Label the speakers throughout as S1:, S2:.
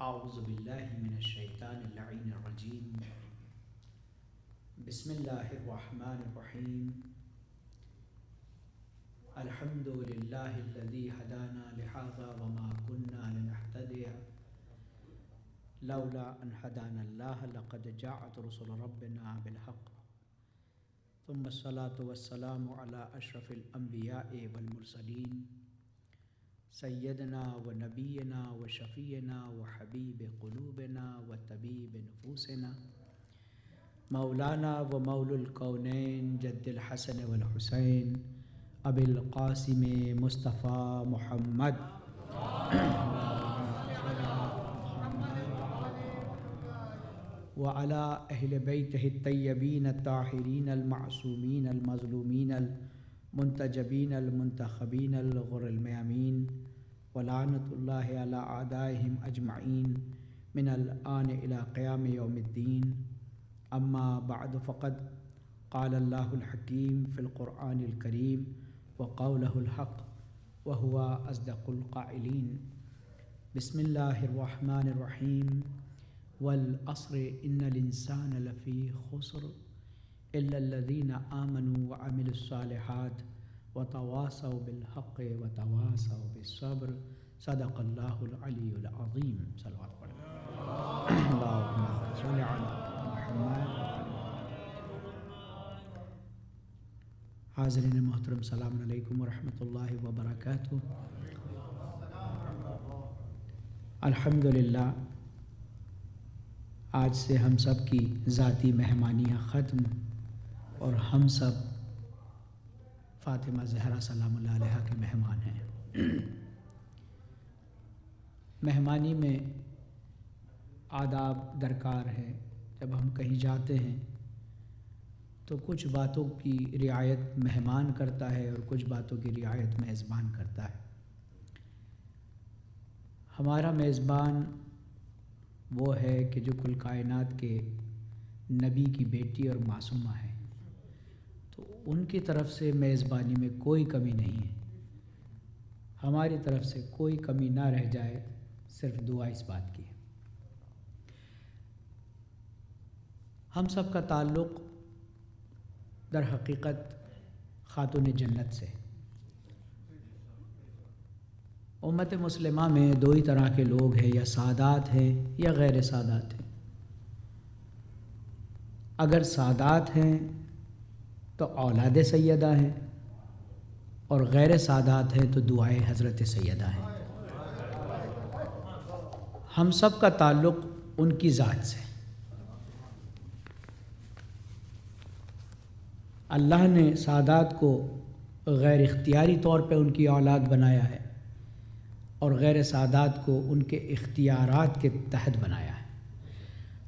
S1: اعوذ باللہ من الشیطان اللعین الرجیم بسم اللہ الرحمن الرحیم الحمد للہ الذی ہدانا لہذا وما كنا لنہتدی لولا ان ہدانا اللہ لقد جاءت رسل ربنا بالحق ثم الصلاة والسلام علی اشرف الانبیاء والمرسلین سیدنا و نبینا و شفیعنا و حبیب قلوبنا و طبیب نفوسنا مولانا و مولا الکونین جد الحسن والحسین ابی القاسم مصطفیٰ محمد وعلی اہل بیتہ الطیبین الطاہرین المعصومین المظلومین المنتجبین المنتخبین الغر المیامین ولعنۃ اللہ علی اعدائہم اجمعین من الآن الی قیام یوم الدین اما بعد فقد قال اللہ الحکیم فی القرآن الکریم وقولہ الحق وہو اصدق القائلین بسم اللہ الرحمن الرحیم والعصر ان الانسان لفی خسر الا الذین آمنوا وعملوا الصالحات وتواصوا بالحق وتواصوا بالصبر صدق اللہ العلی العظیم صلوات پڑھیں اللہم صل علی محمد. حاضرین محترم السلام علیکم ورحمۃ اللہ وبرکاتہ. الحمدللہ آج سے ہم سب کی ذاتی مہمانیاں ختم اور ہم سب فاطمہ زہرا سلام اللہ علیہا کے مہمان ہیں. مہمانی میں آداب درکار ہے. جب ہم کہیں جاتے ہیں تو کچھ باتوں کی رعایت مہمان کرتا ہے اور کچھ باتوں کی رعایت میزبان کرتا ہے. ہمارا میزبان وہ ہے کہ جو کل کائنات کے نبی کی بیٹی اور معصومہ ہے، تو ان کی طرف سے میزبانی میں کوئی کمی نہیں ہے. ہماری طرف سے کوئی کمی نہ رہ جائے، صرف دعا اس بات کی ہے. ہم سب کا تعلق در حقیقت خاتون جنت سے. امت مسلمہ میں دو ہی طرح کے لوگ ہیں، یا سادات ہیں یا غیر سادات ہیں. اگر سادات ہیں تو اولاد سیدہ ہیں، اور غیر سادات ہیں تو دعائے حضرت سیدہ ہیں. ہم سب کا تعلق ان کی ذات سے. اللہ نے سادات کو غیر اختیاری طور پہ ان کی اولاد بنایا ہے، اور غیر سادات کو ان کے اختیارات کے تحت بنایا ہے.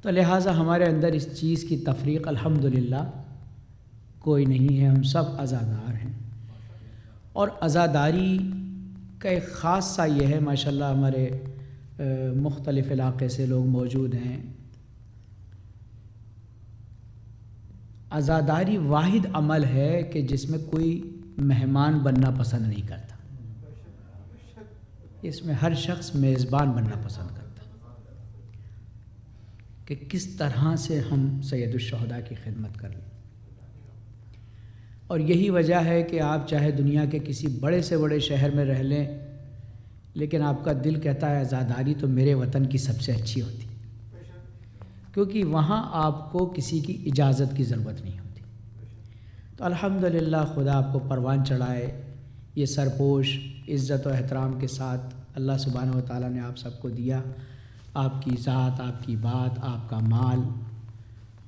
S1: تو لہٰذا ہمارے اندر اس چیز کی تفریق الحمدللہ کوئی نہیں ہے. ہم سب عزادار ہیں، اور عزاداری کا ایک خاص سا یہ ہے، ماشاءاللہ ہمارے مختلف علاقے سے لوگ موجود ہیں. عزاداری واحد عمل ہے کہ جس میں کوئی مہمان بننا پسند نہیں کرتا. اس میں ہر شخص میزبان بننا پسند کرتا کہ کس طرح سے ہم سید الشہداء کی خدمت کر لیں. اور یہی وجہ ہے کہ آپ چاہے دنیا کے کسی بڑے سے بڑے شہر میں رہ لیں، لیکن آپ کا دل کہتا ہے عزاداری تو میرے وطن کی سب سے اچھی ہوتی، کیونکہ وہاں آپ کو کسی کی اجازت کی ضرورت نہیں ہوتی. تو الحمدللہ خدا آپ کو پروان چڑھائے. یہ سرپوش عزت و احترام کے ساتھ اللہ سبحانہ و تعالیٰ نے آپ سب کو دیا. آپ کی ذات، آپ کی بات، آپ کا مال،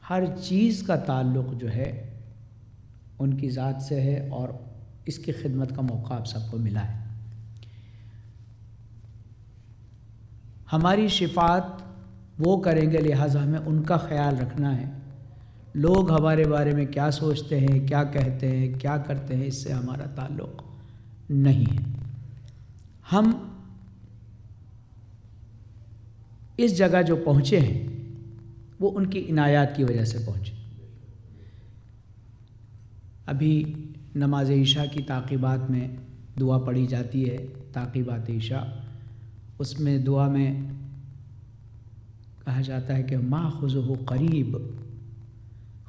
S1: ہر چیز کا تعلق جو ہے ان کی ذات سے ہے، اور اس کی خدمت کا موقع آپ سب کو ملا ہے. ہماری شفاعت وہ کریں گے، لہٰذا ہمیں ان کا خیال رکھنا ہے. لوگ ہمارے بارے میں کیا سوچتے ہیں، کیا کہتے ہیں، کیا کرتے ہیں، اس سے ہمارا تعلق نہیں ہے. ہم اس جگہ جو پہنچے ہیں وہ ان کی عنایات کی وجہ سے پہنچے. ابھی نماز عشاء کی تعقیبات میں دعا پڑھی جاتی ہے، تعقیبات عشاء. اس میں دعا میں کہا جاتا ہے کہ ماخذہ قریب،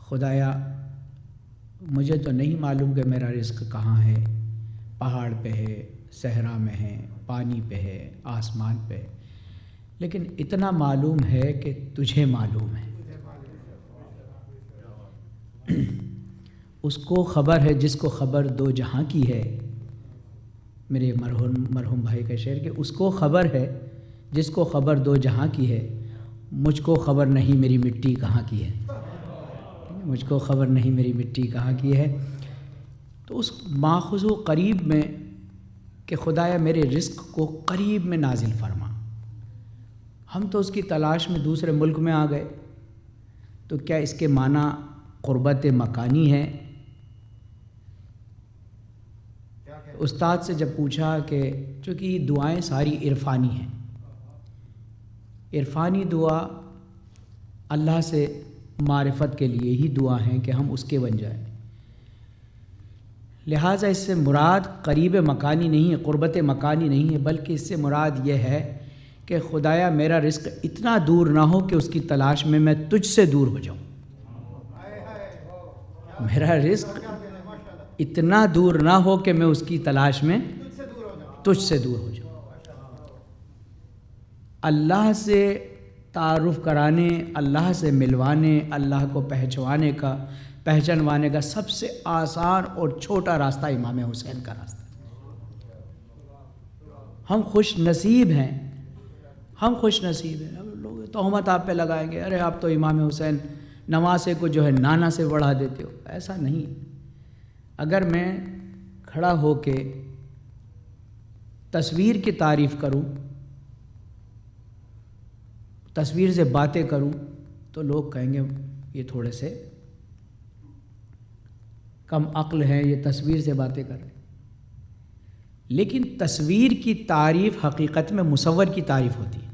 S1: خدایا مجھے تو نہیں معلوم کہ میرا رزق کہاں ہے، پہاڑ پہ ہے، صحرا میں ہے، پانی پہ ہے، آسمان پہ ہے، لیکن اتنا معلوم ہے کہ تجھے معلوم ہے۔ اس کو خبر ہے جس کو خبر دو جہاں کی ہے، میرے مرحوم بھائی کا شعر، کہ اس کو خبر ہے جس کو خبر دو جہاں کی ہے، مجھ کو خبر نہیں میری مٹی کہاں کی ہے، مجھ کو خبر نہیں میری مٹی کہاں کی ہے۔ تو اس ماخذ و قریب میں کہ خدایا میرے رزق کو قریب میں نازل فرما، ہم تو اس کی تلاش میں دوسرے ملک میں آ گئے، تو کیا اس کے معنی قربت مکانی ہے؟ استاد سے جب پوچھا کہ چونکہ یہ دعائیں ساری عرفانی ہیں، عرفانی دعا اللہ سے معرفت کے لیے ہی دعا ہیں کہ ہم اس کے بن جائیں، لہٰذا اس سے مراد قریب مکانی نہیں ہے، قربت مکانی نہیں ہے، بلکہ اس سے مراد یہ ہے کہ خدایا میرا رزق اتنا دور نہ ہو کہ اس کی تلاش میں تجھ سے دور ہو جاؤں، میرا رزق اتنا دور نہ ہو کہ میں اس کی تلاش میں تجھ سے دور ہو جاؤں۔ اللہ سے تعارف کرانے، اللہ سے ملوانے، اللہ کو پہچانوانے کا سب سے آسان اور چھوٹا راستہ امام حسین کا راستہ ہے۔ ہم خوش نصیب ہیں، ہم خوش نصیب ہیں۔ لوگ تہمت آپ پہ لگائیں گے، ارے آپ تو امام حسین نواسے کو جو ہے نانا سے بڑھا دیتے ہو، ایسا نہیں۔ اگر میں کھڑا ہو کے تصویر کی تعریف کروں، تصویر سے باتیں کروں، تو لوگ کہیں گے یہ تھوڑے سے کم عقل ہیں، یہ تصویر سے باتیں کر رہے ہیں۔ لیکن تصویر کی تعریف حقیقت میں مصور کی تعریف ہوتی ہے۔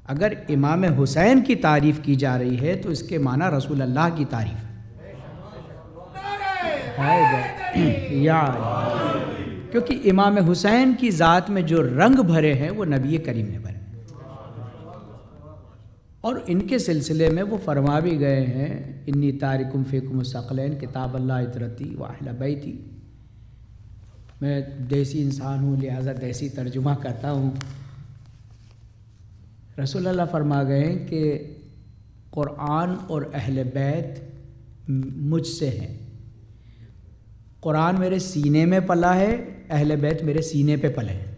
S1: اگر امام حسین کی تعریف کی جا رہی ہے تو اس کے معنی رسول اللہ کی تعریف ہے، کیونکہ امام حسین کی ذات میں جو رنگ بھرے ہیں وہ نبی کریم نے بھرے، اور ان کے سلسلے میں وہ فرما بھی گئے ہیں، انی تارکم فیکم الثقلین کتاب اللہ عطرتی و اہل بیتی۔ میں دیسی انسان ہوں لہٰذا دیسی ترجمہ کرتا ہوں۔ رسول اللہ فرما گئے ہیں کہ قرآن اور اہل بیت مجھ سے ہیں، قرآن میرے سینے میں پلا ہے، اہل بیت میرے سینے پہ پلے ہیں،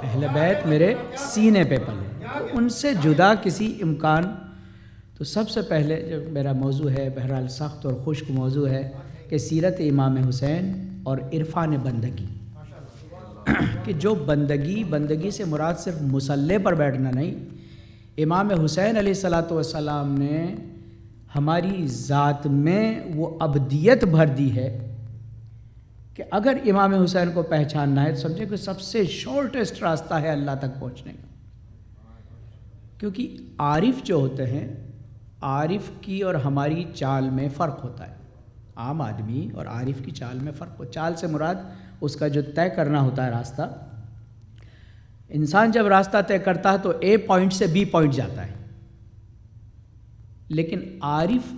S1: اہل بیت میرے سینے پہ پلے ہیں، تو ان سے جدا کسی امکان۔ تو سب سے پہلے جو میرا موضوع ہے، بہرحال سخت اور خشک موضوع ہے، کہ سیرت امام حسین اور عرفان بندگی، کہ جو بندگی سے مراد صرف مصلی پر بیٹھنا نہیں، امام حسین علیہ الصلاۃ والسلام نے ہماری ذات میں وہ ابدیت بھر دی ہے کہ اگر امام حسین کو پہچاننا ہے تو سمجھے کہ سب سے شارٹیسٹ راستہ ہے اللہ تک پہنچنے کا۔ کیونکہ عارف جو ہوتے ہیں، عارف کی اور ہماری چال میں فرق ہوتا ہے، عام آدمی اور عارف کی چال میں فرق ہو۔ چال سے مراد اس کا جو طے کرنا ہوتا ہے راستہ، انسان جب راستہ طے کرتا ہے تو اے پوائنٹ سے بی پوائنٹ جاتا ہے، لیکن عارف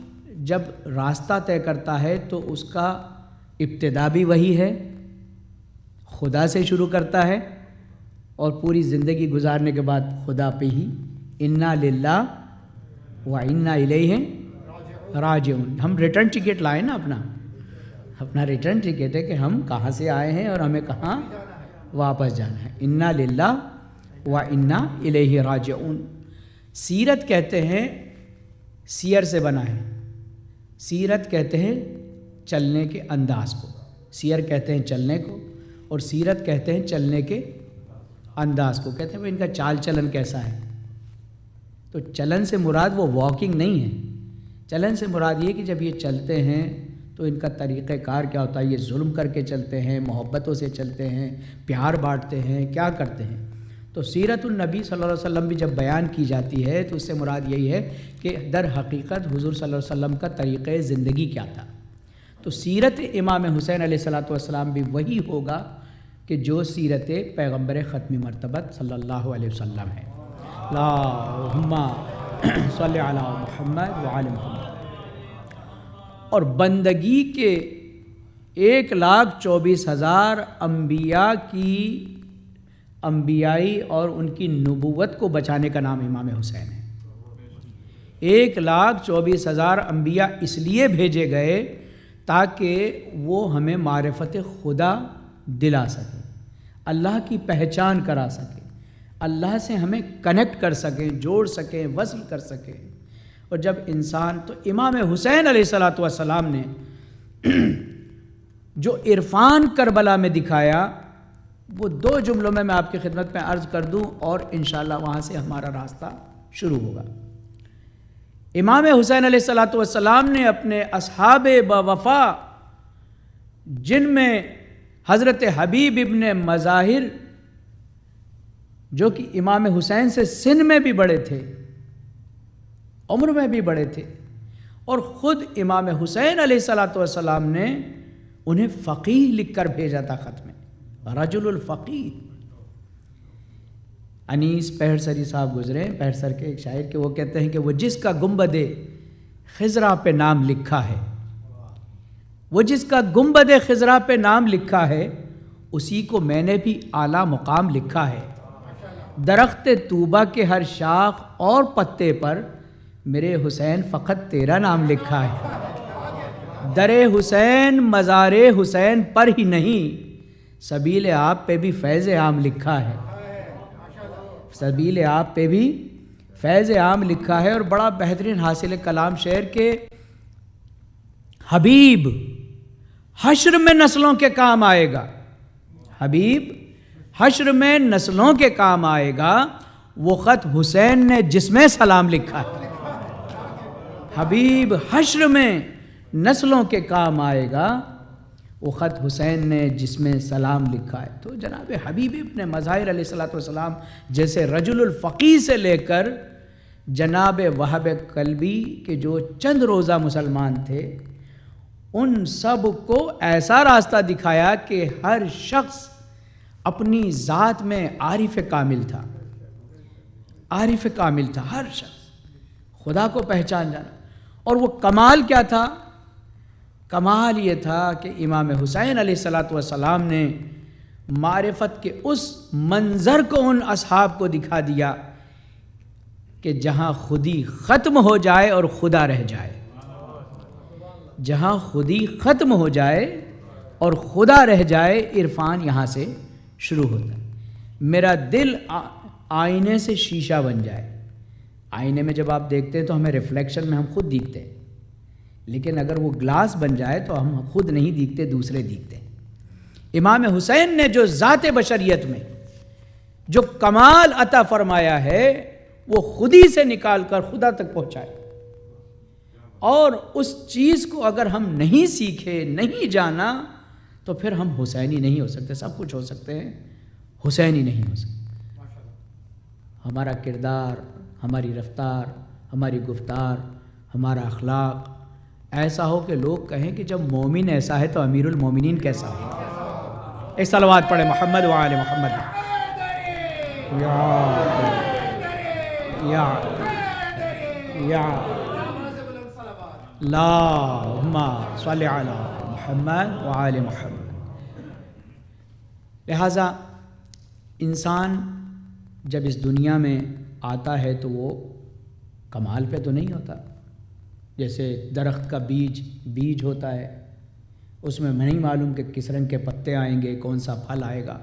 S1: جب راستہ طے کرتا ہے تو اس کا ابتدا بھی وہی ہے، خدا سے شروع کرتا ہے، اور پوری زندگی گزارنے کے بعد خدا پہ ہی انا للہ و انا الیہ راجعون۔ ہم ریٹرن ٹکٹ لائیں نا، اپنا ریٹرن ٹکٹ ہے کہ ہم کہاں سے آئے ہیں اور ہمیں کہاں واپس جانا ہے۔ انا للہ و انا الیہ راجعون۔ سیرت کہتے ہیں، سیر سے بنا ہے، سیرت کہتے ہیں چلنے کے انداز کو، سیر کہتے ہیں چلنے کو، اور سیرت کہتے ہیں چلنے کے انداز کو۔ کہتے ہیں بھائی ان کا چال چلن کیسا ہے، تو چلن سے مراد وہ واکنگ نہیں ہے، چلن سے مراد یہ کہ جب یہ چلتے ہیں تو ان کا طریقہ کار کیا ہوتا ہے، یہ ظلم کر کے چلتے ہیں، محبتوں سے چلتے ہیں، پیار بانٹتے ہیں، کیا کرتے ہیں۔ تو سیرت النبی صلی اللہ علیہ وسلم بھی جب بیان کی جاتی ہے تو اس سے مراد یہی ہے کہ در حقیقت حضور صلی اللہ علیہ وسلم کا طریقہ زندگی کیا تھا۔ تو سیرت امام حسین علیہ الصلاۃ والسلام بھی وہی ہوگا کہ جو سیرت پیغمبر ختمی مرتبت صلی اللہ علیہ وسلم ہے۔ اللہم صلی علی محمد وعلی محمد. اور بندگی کے 1,24,000 انبیاء کی انبیائی اور ان کی نبوت کو بچانے کا نام امام حسین ہے. 1,24,000 انبیاء اس لیے بھیجے گئے تاکہ وہ ہمیں معرفت خدا دلا سکیں، اللہ کی پہچان کرا سکیں، اللہ سے ہمیں کنیکٹ کر سکیں، جوڑ سکیں، وصل کر سکیں. اور جب انسان، تو امام حسین علیہ الصلوۃ والسلام نے جو عرفان کربلا میں دکھایا، وہ 2 جملوں میں آپ کی خدمت میں عرض کر دوں اور انشاءاللہ وہاں سے ہمارا راستہ شروع ہوگا. امام حسین علیہ الصلوۃ والسلام نے اپنے اصحاب بوفا، جن میں حضرت حبیب ابن مظاہر جو کہ امام حسین سے سن میں بھی بڑے تھے، عمر میں بھی بڑے تھے، اور خود امام حسین علیہ الصلوۃ والسلام نے انہیں فقیہ لکھ کر بھیجا تھا خط میں، رجل الفقیہ. انیس پہرسری صاحب گزرے، پہرسر کے ایک شاعر کے، وہ کہتے ہیں کہ وہ جس کا گنبد خضرا پہ نام لکھا ہے، وہ جس کا گنبد خضرا پہ نام لکھا ہے، اسی کو میں نے بھی اعلیٰ مقام لکھا ہے. درخت طوبہ کے ہر شاخ اور پتے پر میرے حسین فقط تیرا نام لکھا ہے. در حسین مزار حسین پر ہی نہیں، سبیل آپ پہ بھی فیض عام لکھا ہے. سبیل آپ پہ بھی فیض عام لکھا ہے. اور بڑا بہترین حاصل کلام شعر کے، حبیب حشر میں نسلوں کے کام آئے گا، حبیب حشر میں نسلوں کے کام آئے گا، وہ خط حسین نے جس میں سلام لکھا ہے. حبیب حشر میں نسلوں کے کام آئے گا، وہ خط حسین نے جس میں سلام لکھا ہے. تو جناب حبیب ابن مظاہر علیہ الصلوۃ والسلام جیسے رجل الفقیہ سے لے کر جناب وہب کلبی کے جو چند روزہ مسلمان تھے، ان سب کو ایسا راستہ دکھایا کہ ہر شخص اپنی ذات میں عارف کامل تھا، عارف کامل تھا ہر شخص، خدا کو پہچان جانا. اور وہ کمال کیا تھا؟ کمال یہ تھا کہ امام حسین علیہ الصلوۃ والسلام نے معرفت کے اس منظر کو ان اصحاب کو دکھا دیا کہ جہاں خودی ختم ہو جائے اور خدا رہ جائے، جہاں خودی ختم ہو جائے اور خدا رہ جائے، عرفان یہاں سے شروع ہوتا ہے. میرا دل آئینے سے شیشہ بن جائے. آئینے میں جب آپ دیکھتے ہیں تو ہمیں ریفلیکشن میں ہم خود دیکھتے ہیں، لیکن اگر وہ گلاس بن جائے تو ہم خود نہیں دیکھتے، دوسرے دیکھتے ہیں. امام حسین نے جو ذات بشریت میں جو کمال عطا فرمایا ہے، وہ خودی سے نکال کر خدا تک پہنچائے. اور اس چیز کو اگر ہم نہیں سیکھے، نہیں جانا، تو پھر ہم حسینی نہیں ہو سکتے. سب کچھ ہو سکتے ہیں، حسینی نہیں ہو سکتے. ہمارا کردار، ہماری رفتار، ہماری گفتار، ہمارا اخلاق ایسا ہو کہ لوگ کہیں کہ جب مومن ایسا ہے تو امیر المومنین کیسا ہے. ایک صلوات پڑھے محمد وآل محمد. یا اللہم صلی علی محمد وآل محمد. لہٰذا انسان جب اس دنیا میں آتا ہے تو وہ کمال پہ تو نہیں ہوتا. جیسے درخت کا بیج ہوتا ہے، اس میں نہیں معلوم کہ کس رنگ کے پتے آئیں گے، کون سا پھل آئے گا،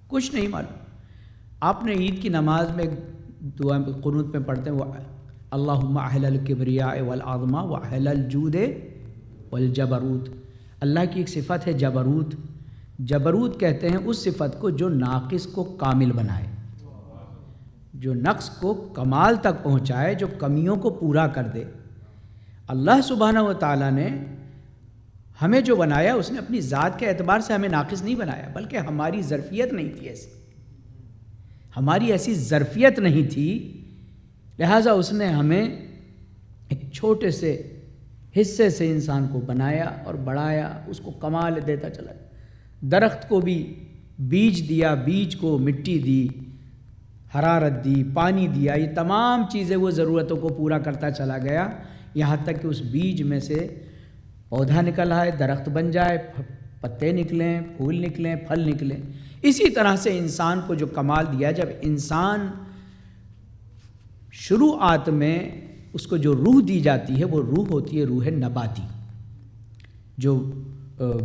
S1: کچھ نہیں معلوم. آپ نے عید کی نماز میں دعا قنوت میں پڑھتے ہیں، وہ اللہم اہل الکبریاء والعظمہ واہل الجود والجبروت. اللہ کی ایک صفت ہے جبروت. جبروت کہتے ہیں اس صفت کو جو ناقص کو کامل بنائے، جو نقص کو کمال تک پہنچائے، جو کمیوں کو پورا کر دے. اللہ سبحانہ و تعالیٰ نے ہمیں جو بنایا، اس نے اپنی ذات کے اعتبار سے ہمیں ناقص نہیں بنایا، بلکہ ہماری ظرفیت نہیں تھی ایسی، ہماری ایسی ظرفیت نہیں تھی. لہٰذا اس نے ہمیں ایک چھوٹے سے حصے سے انسان کو بنایا اور بڑھایا، اس کو کمال دیتا چلا. درخت کو بھی بیج دیا، بیج کو مٹی دی، حرارت دی، پانی دیا، یہ تمام چیزیں وہ ضرورتوں کو پورا کرتا چلا گیا، یہاں تک کہ اس بیج میں سے پودا نکل آئے، درخت بن جائے، پتے نکلیں، پھول نکلیں، پھل نکلیں۔ اسی طرح سے انسان کو جو کمال دیا، جب انسان شروعات میں اس کو جو روح دی جاتی ہے وہ روح ہوتی ہے روح نباتی، جو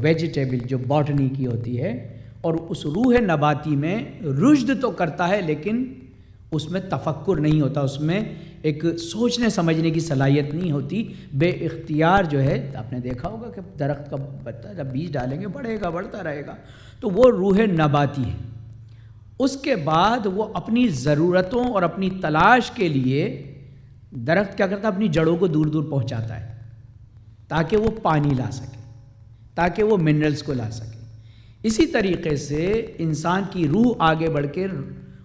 S1: ویجیٹیبل، جو باٹنی کی ہوتی ہے، اور اس روح نباتی میں رشد تو کرتا ہے لیکن اس میں تفکر نہیں ہوتا، اس میں ایک سوچنے سمجھنے کی صلاحیت نہیں ہوتی، بے اختیار جو ہے، آپ نے دیکھا ہوگا کہ درخت کا پتا جب بیج ڈالیں گے بڑھے گا، بڑھتا رہے گا، تو وہ روح نباتی ہے۔ اس کے بعد وہ اپنی ضرورتوں اور اپنی تلاش کے لیے درخت کیا کرتا ہے، اپنی جڑوں کو دور دور پہنچاتا ہے تاکہ وہ پانی لا سکے، تاکہ وہ منرلز کو لا سکے۔ اسی طریقے سے انسان کی روح آگے بڑھ کے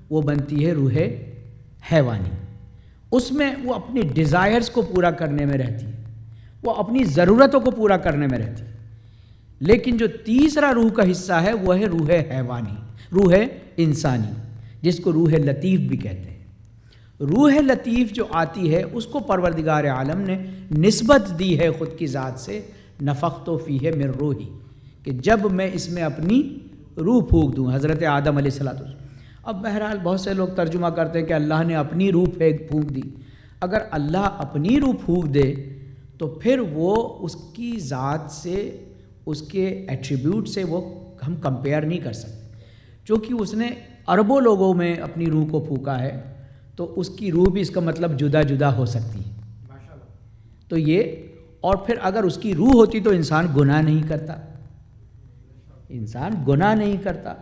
S1: وہ بنتی ہے روح حیوانی، اس میں وہ اپنی ڈیزائرز کو پورا کرنے میں رہتی ہے، وہ اپنی ضرورتوں کو پورا کرنے میں رہتی ہے۔ لیکن جو تیسرا روح کا حصہ ہے وہ ہے روح حیوانی، روح انسانی، جس کو روح لطیف بھی کہتے ہیں۔ روح لطیف جو آتی ہے اس کو پروردگار عالم نے نسبت دی ہے خود کی ذات سے، نفخت فیہ من روحی، کہ جب میں اس میں اپنی روح پھونک دوں، حضرت آدم علیہ الصلوۃ والسلام۔ اب بہرحال بہت سے لوگ ترجمہ کرتے ہیں کہ اللہ نے اپنی روح پھونک دی۔ اگر اللہ اپنی روح پھونک دے تو پھر وہ اس کی ذات سے، اس کے ایٹریبیوٹ سے وہ ہم کمپیئر نہیں کر سکتے، چونکہ اس نے اربوں لوگوں میں اپنی روح کو پھونکا ہے، تو اس کی روح بھی اس کا مطلب جدا جدا ہو سکتی ہے۔ تو یہ، اور پھر اگر اس کی روح ہوتی تو انسان گناہ نہیں کرتا، انسان گناہ نہیں کرتا۔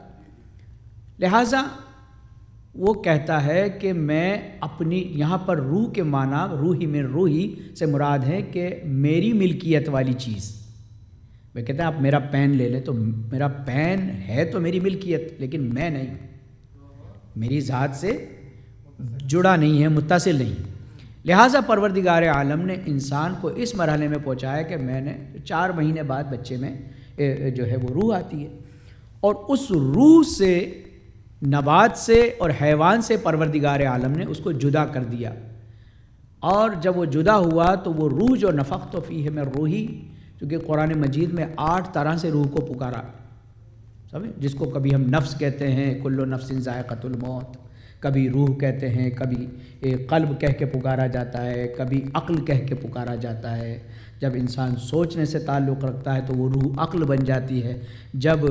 S1: لہٰذا وہ کہتا ہے کہ میں اپنی، یہاں پر روح کے معنی روحی من روحی سے مراد ہے کہ میری ملکیت والی چیز۔ وہ کہتا ہے آپ میرا پین لے لیں، تو میرا پین ہے تو میری ملکیت، لیکن میں نہیں، میری ذات سے جڑا نہیں ہے، متصل نہیں۔ لہٰذا پروردگار عالم نے انسان کو اس مرحلے میں پہنچایا کہ میں نے 4 مہینے بعد بچے میں جو ہے وہ روح آتی ہے، اور اس روح سے، نبات سے اور حیوان سے پروردگار عالم نے اس کو جدا کر دیا، اور جب وہ جدا ہوا تو وہ روح جو نفخت فیہ من روحی، کیونکہ قرآن مجید میں 8 طرح سے روح کو پکارا، سمجھ، جس کو کبھی ہم نفس کہتے ہیں، کل نفس ذائقۃ الموت، کبھی روح کہتے ہیں، کبھی قلب کہہ کے پکارا جاتا ہے، کبھی عقل کہہ کے پکارا جاتا ہے۔ جب انسان سوچنے سے تعلق رکھتا ہے تو وہ روح عقل بن جاتی ہے، جب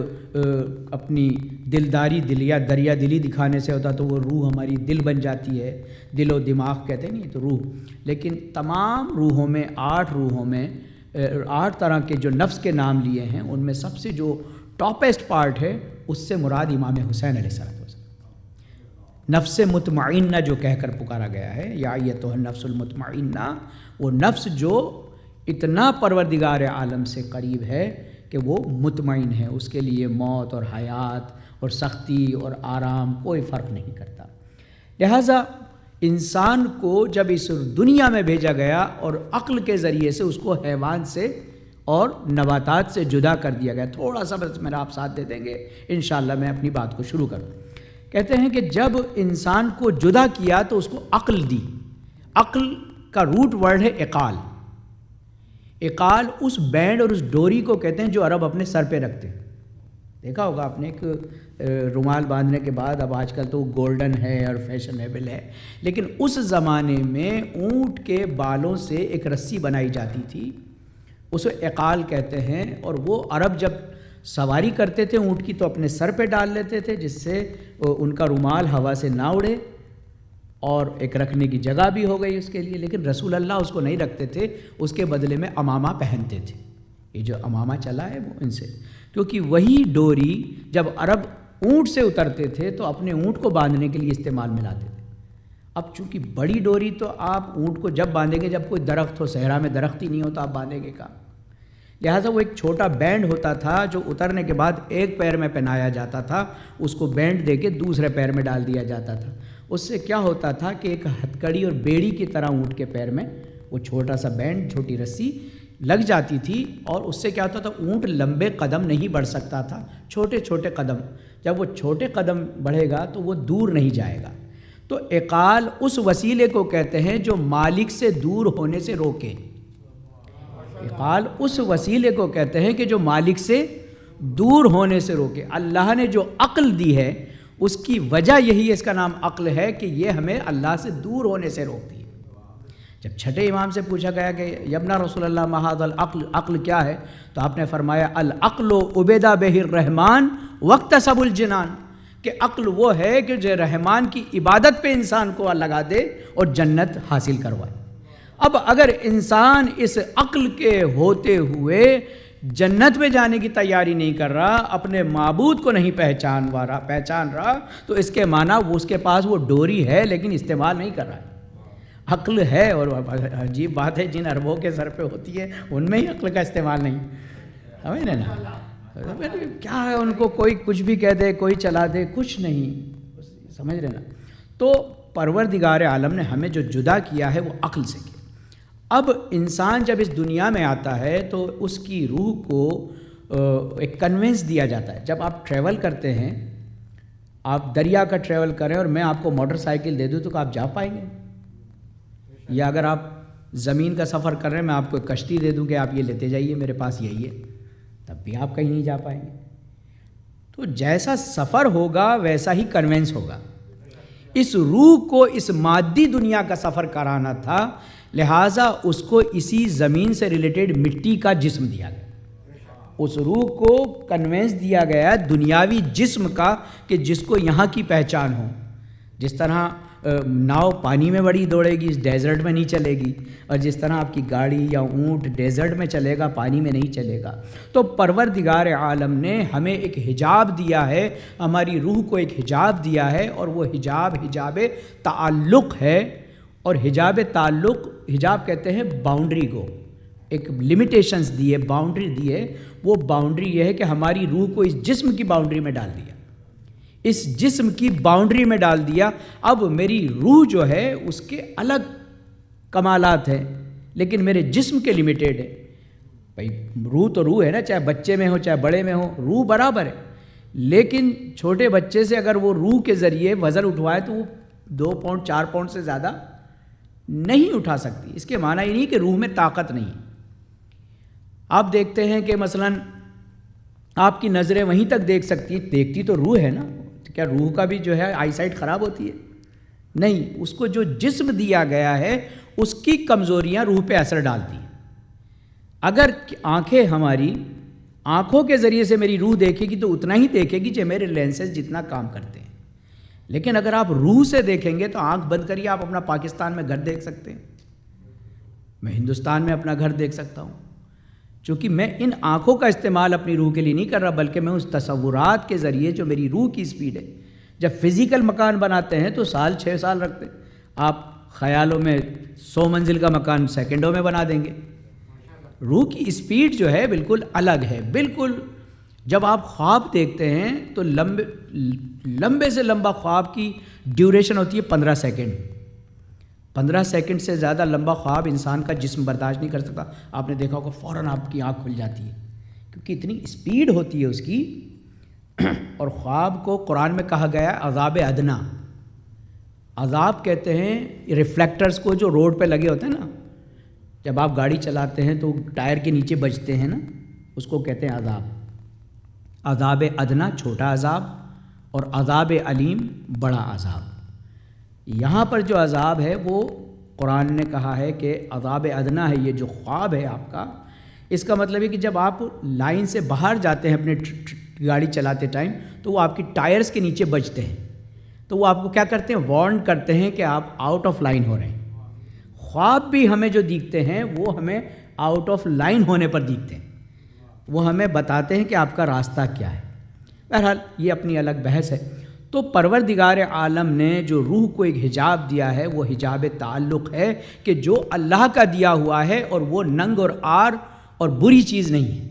S1: اپنی دلداری، دریا دلی دکھانے سے ہوتا تو وہ روح ہماری دل بن جاتی ہے، دل و دماغ کہتے ہیں نہیں تو روح۔ لیکن تمام روحوں میں، 8 روحوں میں 8 طرح کے جو نفس کے نام لیے ہیں، ان میں سب سے جو ٹاپسٹ پارٹ ہے اس سے مراد امام حسین علیہ السلام، نفس مطمئنہ جو کہہ کر پکارا گیا ہے، یا ایتھا النفس المطمئنہ، وہ نفس جو اتنا پروردگار عالم سے قریب ہے کہ وہ مطمئن ہے، اس کے لیے موت اور حیات اور سختی اور آرام کوئی فرق نہیں کرتا۔ لہٰذا انسان کو جب اس دنیا میں بھیجا گیا اور عقل کے ذریعے سے اس کو حیوان سے اور نباتات سے جدا کر دیا گیا۔ تھوڑا سا بس میرا آپ ساتھ دے دیں گے، انشاءاللہ میں اپنی بات کو شروع کروں۔ کہتے ہیں کہ جب انسان کو جدا کیا تو اس کو عقل دی۔ عقل کا روٹ ورڈ ہے عقال۔ عقال اس بینڈ اور اس ڈوری کو کہتے ہیں جو عرب اپنے سر پہ رکھتے ہیں۔ دیکھا ہوگا آپ نے، ایک رومال باندھنے کے بعد، اب آج کل تو گولڈن ہے اور فیشنیبل ہے، لیکن اس زمانے میں اونٹ کے بالوں سے ایک رسی بنائی جاتی تھی، اسے عقال کہتے ہیں، اور وہ عرب جب سواری کرتے تھے اونٹ کی تو اپنے سر پہ ڈال لیتے تھے جس سے ان کا رومال ہوا سے نہ اڑے، اور ایک رکھنے کی جگہ بھی ہو گئی اس کے لیے۔ لیکن رسول اللہ اس کو نہیں رکھتے تھے، اس کے بدلے میں امامہ پہنتے تھے۔ یہ جو امامہ چلا ہے وہ ان سے، کیونکہ وہی ڈوری جب عرب اونٹ سے اترتے تھے تو اپنے اونٹ کو باندھنے کے لیے استعمال میں لاتے تھے۔ اب چونکہ بڑی ڈوری تو آپ اونٹ کو جب باندھیں گے جب کوئی درخت ہو، صحرا میں درخت ہی نہیں ہوتا، آپ باندھیں گے کہاں؟ لہٰذا وہ ایک چھوٹا بینڈ ہوتا تھا جو اترنے کے بعد ایک پیر میں پہنایا جاتا تھا، اس کو بینڈ دے کے دوسرے پیر میں ڈال دیا جاتا تھا۔ اس سے کیا ہوتا تھا کہ ایک ہتھکڑی اور بیڑی کی طرح اونٹ کے پیر میں وہ چھوٹا سا بینڈ، چھوٹی رسی لگ جاتی تھی، اور اس سے کیا ہوتا تھا، اونٹ لمبے قدم نہیں بڑھ سکتا تھا، چھوٹے چھوٹے قدم۔ جب وہ چھوٹے قدم بڑھے گا تو وہ دور نہیں جائے گا، تو اقال اس وسیلے کو کہتے ہیں جو مالک سے دور ہونے سے روکے. اقال اس وسیلے کو کہتے ہیں کہ جو مالک سے دور ہونے سے روکے. اللہ نے جو عقل دی ہے اس کی وجہ یہی ہے، اس کا نام عقل ہے کہ یہ ہمیں اللہ سے دور ہونے سے روکتی ہے. جب چھٹے امام سے پوچھا گیا کہ یبنا رسول اللہ ما ھذا العقل، عقل کیا ہے؟ تو آپ نے فرمایا العقل عبیدہ بہ الرحمن واکتسب الجنان، کہ عقل وہ ہے کہ جو رحمان کی عبادت پہ انسان کو لگا دے اور جنت حاصل کروائے. اب اگر انسان اس عقل کے ہوتے ہوئے جنت میں جانے کی تیاری نہیں کر رہا، اپنے معبود کو نہیں پہچان رہا، تو اس کے معنی وہ اس کے پاس وہ ڈوری ہے لیکن استعمال نہیں کر رہا ہے. عقل ہے اور عجیب بات ہے جن اربوں کے سر پہ ہوتی ہے ان میں ہی عقل کا استعمال نہیں. سمجھ رہے نا؟ کیا ہے، ان کو کوئی کچھ بھی کہہ دے، کوئی چلا دے، کچھ نہیں. سمجھ رہے نا؟ تو پروردگار عالم نے ہمیں جو جدا کیا ہے وہ عقل سے کیا. اب انسان جب اس دنیا میں آتا ہے تو اس کی روح کو ایک کنوینس دیا جاتا ہے. جب آپ ٹریول کرتے ہیں، آپ دریا کا ٹریول کریں اور میں آپ کو موٹر سائیکل دے دوں تو آپ جا پائیں گے؟ یا اگر آپ زمین کا سفر کر رہے ہیں، میں آپ کو ایک کشتی دے دوں کہ آپ یہ لیتے جائیے، میرے پاس یہی ہے، تب بھی آپ کہیں نہیں جا پائیں گے. تو جیسا سفر ہوگا ویسا ہی کنوینس ہوگا. اس روح کو اس مادی دنیا کا سفر کرانا تھا، لہٰذا اس کو اسی زمین سے ریلیٹڈ مٹی کا جسم دیا گیا. اس روح کو کنوینس دیا گیا دنیاوی جسم کا کہ جس کو یہاں کی پہچان ہو. جس طرح ناؤ پانی میں بڑی دوڑے گی، ڈیزرٹ میں نہیں چلے گی، اور جس طرح آپ کی گاڑی یا اونٹ ڈیزرٹ میں چلے گا، پانی میں نہیں چلے گا. تو پروردگار عالم نے ہمیں ایک حجاب دیا ہے، ہماری روح کو ایک حجاب دیا ہے، اور وہ حجاب تعلق ہے. اور حجاب تعلق، حجاب کہتے ہیں باؤنڈری کو، ایک لمیٹیشنز دی ہے، باؤنڈری دی ہے. وہ باؤنڈری یہ ہے کہ ہماری روح کو اس جسم کی باؤنڈری میں ڈال دیا، اس جسم کی باؤنڈری میں ڈال دیا. اب میری روح جو ہے اس کے الگ کمالات ہیں لیکن میرے جسم کے لمیٹیڈ ہے. بھائی روح تو روح ہے نا، چاہے بچے میں ہو چاہے بڑے میں ہو، روح برابر ہے. لیکن چھوٹے بچے سے اگر وہ روح کے ذریعے وزن اٹھوائے تو وہ 2 پاؤنڈ 4 پاؤنڈ سے زیادہ نہیں اٹھا سکتی. اس کے معنی یہ نہیں کہ روح میں طاقت نہیں. آپ دیکھتے ہیں کہ مثلا آپ کی نظریں وہیں تک دیکھ سکتی ہیں، دیکھتی تو روح ہے نا. کیا روح کا بھی جو ہے آئی سائٹ خراب ہوتی ہے؟ نہیں. اس کو جو جسم دیا گیا ہے اس کی کمزوریاں روح پہ اثر ڈالتی ہیں. اگر آنکھیں ہماری آنکھوں کے ذریعے سے میری روح دیکھے گی تو اتنا ہی دیکھے گی جو میرے لینسز جتنا کام کرتے ہیں. لیکن اگر آپ روح سے دیکھیں گے تو آنکھ بند کریے، آپ اپنا پاکستان میں گھر دیکھ سکتے ہیں، میں ہندوستان میں اپنا گھر دیکھ سکتا ہوں. چونکہ میں ان آنکھوں کا استعمال اپنی روح کے لیے نہیں کر رہا، بلکہ میں اس تصورات کے ذریعے جو میری روح کی سپیڈ ہے. جب فزیکل مکان بناتے ہیں تو 6 سال رکھتے ہیں، آپ خیالوں میں 100 منزل کا مکان سیکنڈوں میں بنا دیں گے. روح کی سپیڈ جو ہے بالکل الگ ہے. بالکل جب آپ خواب دیکھتے ہیں تو لمبے سے لمبا خواب کی ڈیوریشن ہوتی ہے 15 سیکنڈ. 15 سیکنڈ سے زیادہ لمبا خواب انسان کا جسم برداشت نہیں کر سکتا. آپ نے دیکھا ہوگا فوراً آپ کی آنکھ کھل جاتی ہے کیونکہ اتنی اسپیڈ ہوتی ہے اس کی. اور خواب کو قرآن میں کہا گیا عذاب ادنا. عذاب کہتے ہیں ریفلیکٹرز کو جو روڈ پہ لگے ہوتے ہیں نا، جب آپ گاڑی چلاتے ہیں تو ٹائر کے نیچے بجتے ہیں نا، اس کو کہتے ہیں عذاب. عذاب ادنا چھوٹا عذاب اور عذاب علیم بڑا عذاب. یہاں پر جو عذاب ہے وہ قرآن نے کہا ہے کہ عذاب ادنا ہے. یہ جو خواب ہے آپ کا، اس کا مطلب ہے کہ جب آپ لائن سے باہر جاتے ہیں اپنے گاڑی چلاتے ٹائم تو وہ آپ کی ٹائرز کے نیچے بجتے ہیں، تو وہ آپ کو کیا کرتے ہیں، وارن کرتے ہیں کہ آپ آؤٹ آف لائن ہو رہے ہیں. خواب بھی ہمیں جو دیکھتے ہیں وہ ہمیں آؤٹ آف لائن ہونے پر دیکھتے ہیں، وہ ہمیں بتاتے ہیں کہ آپ کا راستہ کیا ہے. بہرحال یہ اپنی الگ بحث ہے. تو پروردگار عالم نے جو روح کو ایک حجاب دیا ہے وہ حجاب تعلق ہے کہ جو اللہ کا دیا ہوا ہے اور وہ ننگ اور عار اور بری چیز نہیں ہے،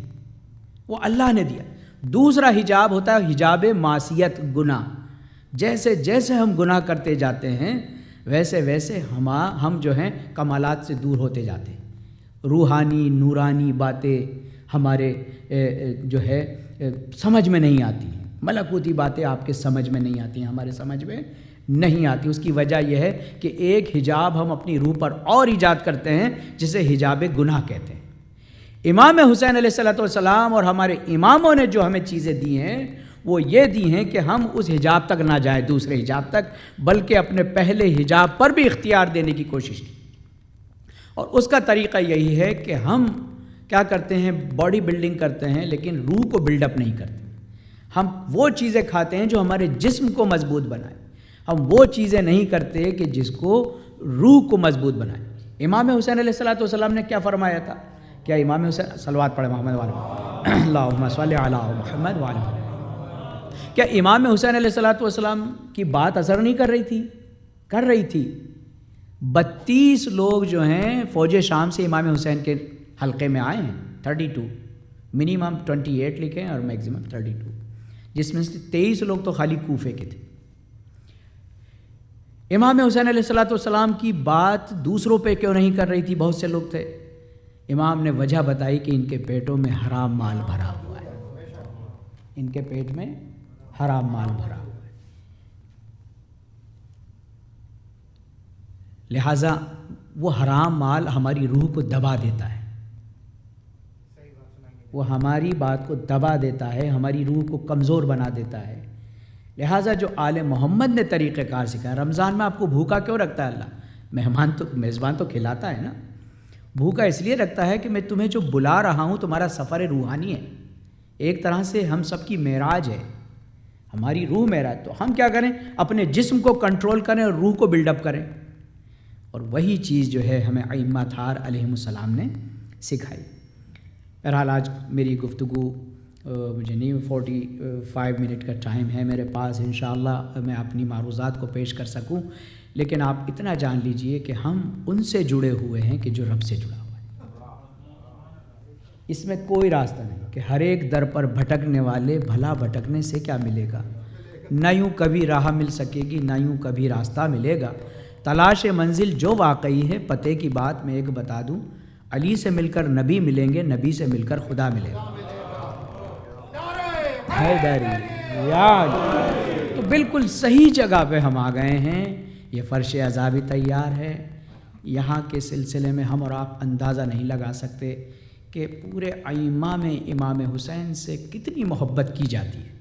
S1: وہ اللہ نے دیا. دوسرا حجاب ہوتا ہے حجاب معصیت، گناہ. جیسے جیسے ہم گناہ کرتے جاتے ہیں ویسے ویسے ہم جو ہیں کمالات سے دور ہوتے جاتے ہیں. روحانی نورانی باتیں ہمارے جو ہے سمجھ میں نہیں آتی ہیں، ملکوتی باتیں آپ کے سمجھ میں نہیں آتی ہیں، ہمارے سمجھ میں نہیں آتی۔ اس کی وجہ یہ ہے کہ ایک حجاب ہم اپنی روح پر اور ایجاد کرتے ہیں جسے حجاب گناہ کہتے ہیں۔ امام حسین علیہ الصلوۃ والسلام اور ہمارے اماموں نے جو ہمیں چیزیں دی ہیں وہ یہ دی ہیں کہ ہم اس حجاب تک نہ جائیں، دوسرے حجاب تک، بلکہ اپنے پہلے حجاب پر بھی اختیار دینے کی کوشش کی۔ اور اس کا طریقہ یہی ہے کہ ہم کیا کرتے ہیں، باڈی بلڈنگ کرتے ہیں لیکن روح کو بلڈ اپ نہیں کرتے۔ ہم وہ چیزیں کھاتے ہیں جو ہمارے جسم کو مضبوط بنائیں، ہم وہ چیزیں نہیں کرتے کہ جس کو روح کو مضبوط بنائیں۔ امام حسین علیہ الصلوۃ والسلام نے کیا فرمایا تھا؟ کیا امام حسین صلوات پڑھے محمد والے اللہم صلی علی محمد والے، کیا امام حسین علیہ الصلوۃ والسلام کی بات اثر نہیں کر رہی تھی؟ کر رہی تھی۔ 32 لوگ جو ہیں فوج شام سے امام حسین کے حلقے میں آئے ہیں، 32، منیمم 28 لکھے ہیں اور میکسیمم 32، جس میں سے 23 لوگ تو خالی کوفے کے تھے۔ امام حسین علیہ الصلوۃ والسلام کی بات دوسروں پہ کیوں نہیں کر رہی تھی؟ بہت سے لوگ تھے۔ امام نے وجہ بتائی کہ ان کے پیٹوں میں حرام مال بھرا ہوا ہے، ان کے پیٹ میں حرام مال بھرا ہوا ہے، لہٰذا وہ حرام مال ہماری روح کو دبا دیتا ہے، وہ ہماری بات کو دبا دیتا ہے، ہماری روح کو کمزور بنا دیتا ہے۔ لہٰذا جو آل محمد نے طریقہ کار سکھایا، رمضان میں آپ کو بھوکا کیوں رکھتا ہے اللہ؟ میزبان تو کھلاتا ہے نا۔ بھوکا اس لیے رکھتا ہے کہ میں تمہیں جو بلا رہا ہوں تمہارا سفر روحانی ہے، ایک طرح سے ہم سب کی معراج ہے، ہماری روح معراج۔ تو ہم کیا کریں؟ اپنے جسم کو کنٹرول کریں اور روح کو بلڈ اپ کریں، اور وہی چیز جو ہے ہمیں ائمہ اطہار علیہم السلام نے سکھائی۔ بہرحال آج میری گفتگو مجھے نہیں 45 منٹ کا ٹائم ہے میرے پاس، انشاءاللہ میں اپنی معروضات کو پیش کر سکوں، لیکن آپ اتنا جان لیجئے کہ ہم ان سے جڑے ہوئے ہیں کہ جو رب سے جڑا ہوا ہے۔ اس میں کوئی راستہ نہیں کہ ہر ایک در پر بھٹکنے والے بھلا بھٹکنے سے کیا ملے گا، نہ یوں کبھی راہ مل سکے گی نہ یوں کبھی راستہ ملے گا، تلاش منزل جو واقعی ہے پتے کی بات میں ایک بتا دوں، علی سے مل کر نبی ملیں گے، نبی سے مل کر خدا ملے گا۔ تو بالکل صحیح جگہ پہ ہم آ گئے ہیں، یہ فرش عذابی تیار ہے۔ یہاں کے سلسلے میں ہم اور آپ اندازہ نہیں لگا سکتے کہ پورے ائمہ میں امام حسین سے کتنی محبت کی جاتی ہے۔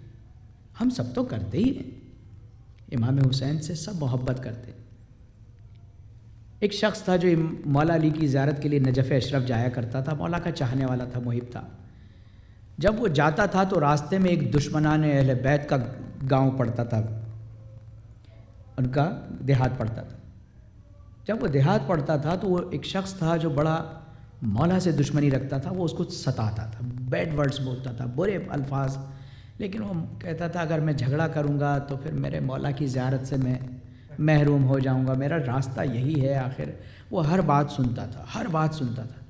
S1: ہم سب تو کرتے ہی ہیں، امام حسین سے سب محبت کرتے۔ ایک شخص تھا جو مولا علی کی زیارت کے لیے نجف اشرف جایا کرتا تھا، مولا کا چاہنے والا تھا، محب تھا۔ جب وہ جاتا تھا تو راستے میں ایک دشمنان اہل بیت کا گاؤں پڑتا تھا، ان کا دیہات پڑتا تھا۔ جب وہ دیہات پڑتا تھا تو وہ ایک شخص تھا جو بڑا مولا سے دشمنی رکھتا تھا، وہ اس کو ستاتا تھا، بیڈ ورڈز بولتا تھا، برے الفاظ، لیکن وہ کہتا تھا اگر میں جھگڑا کروں گا تو پھر میرے مولا کی زیارت سے میں محروم ہو جاؤں گا، میرا راستہ یہی ہے آخر۔ وہ ہر بات سنتا تھا، ہر بات سنتا تھا۔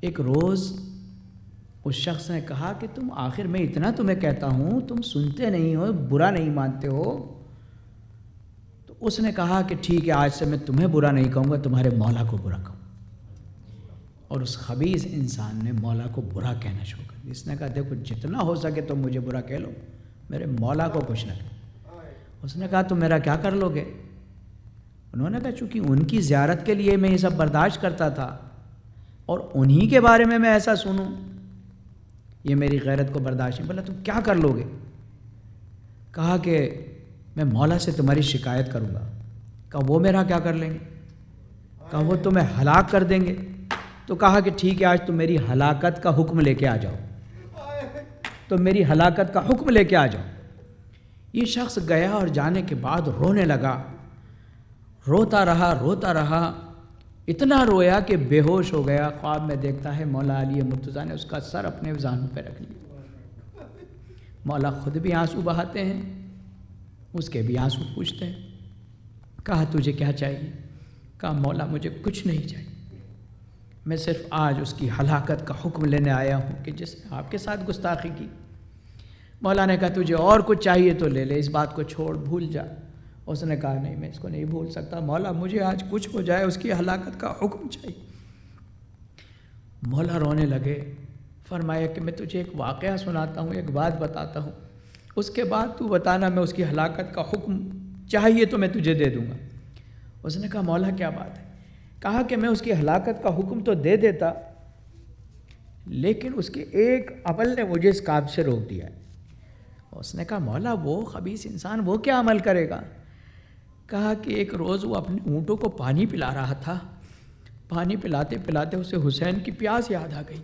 S1: ایک روز اس شخص نے کہا کہ تم آخر میں اتنا تمہیں کہتا ہوں تم سنتے نہیں ہو، برا نہیں مانتے ہو۔ تو اس نے کہا کہ ٹھیک ہے، آج سے میں تمہیں برا نہیں کہوں گا، تمہارے مولا کو برا کہوں۔ اور اس خبیث انسان نے مولا کو برا کہنا شروع کر دیا۔ اس نے کہا دیکھو جتنا ہو سکے تم مجھے برا کہہ لو، میرے مولا کو کچھ نہ کہو۔ اس نے کہا تم میرا کیا کر لو گے؟ انہوں نے کہا چونکہ ان کی زیارت کے لیے میں یہ سب برداشت کرتا تھا اور انہی کے بارے میں ایسا سنوں، یہ میری غیرت کو برداشت نہیں۔ بولا تم کیا کر لو گے؟ کہا کہ میں مولا سے تمہاری شکایت کروں گا۔ کہا وہ میرا کیا کر لیں گے؟ کہا وہ تمہیں ہلاک کر دیں گے۔ تو کہا کہ ٹھیک ہے، آج تم میری ہلاکت کا حکم لے کے آ جاؤ، تم میری ہلاکت کا حکم لے کے آ جاؤ۔ یہ شخص گیا اور جانے کے بعد رونے لگا، روتا رہا، اتنا رویا کہ بے ہوش ہو گیا۔ خواب میں دیکھتا ہے مولا علی مرتضیٰ نے اس کا سر اپنے زانوں پہ رکھ لیا۔ مولا خود بھی آنسو بہاتے ہیں، اس کے بھی آنسو پوچھتے ہیں۔ کہا تجھے کیا چاہیے؟ کہا مولا مجھے کچھ نہیں چاہیے، میں صرف آج اس کی ہلاکت کا حکم لینے آیا ہوں کہ جس نے آپ کے ساتھ گستاخی کی۔ مولا نے کہا تجھے اور کچھ چاہیے تو لے لے، اس بات کو چھوڑ، بھول جا۔ اس نے کہا نہیں میں اس کو نہیں بھول سکتا، مولا مجھے آج کچھ ہو جائے اس کی ہلاکت کا حکم چاہیے۔ مولا رونے لگے، فرمایا کہ میں تجھے ایک واقعہ سناتا ہوں، ایک بات بتاتا ہوں، اس کے بعد تو بتانا میں اس کی ہلاکت کا حکم چاہیے تو میں تجھے دے دوں گا۔ اس نے کہا مولا کیا بات ہے؟ کہا کہ میں اس کی ہلاکت کا حکم تو دے دیتا، لیکن اس کے ایک عمل نے مجھے اس کام سے روک دیا ہے۔ اس نے کہا مولا وہ خبیث انسان وہ کیا عمل کرے گا؟ کہا کہ ایک روز وہ اپنے اونٹوں کو پانی پلا رہا تھا، پانی پلاتے پلاتے اسے حسین کی پیاس یاد آ گئی۔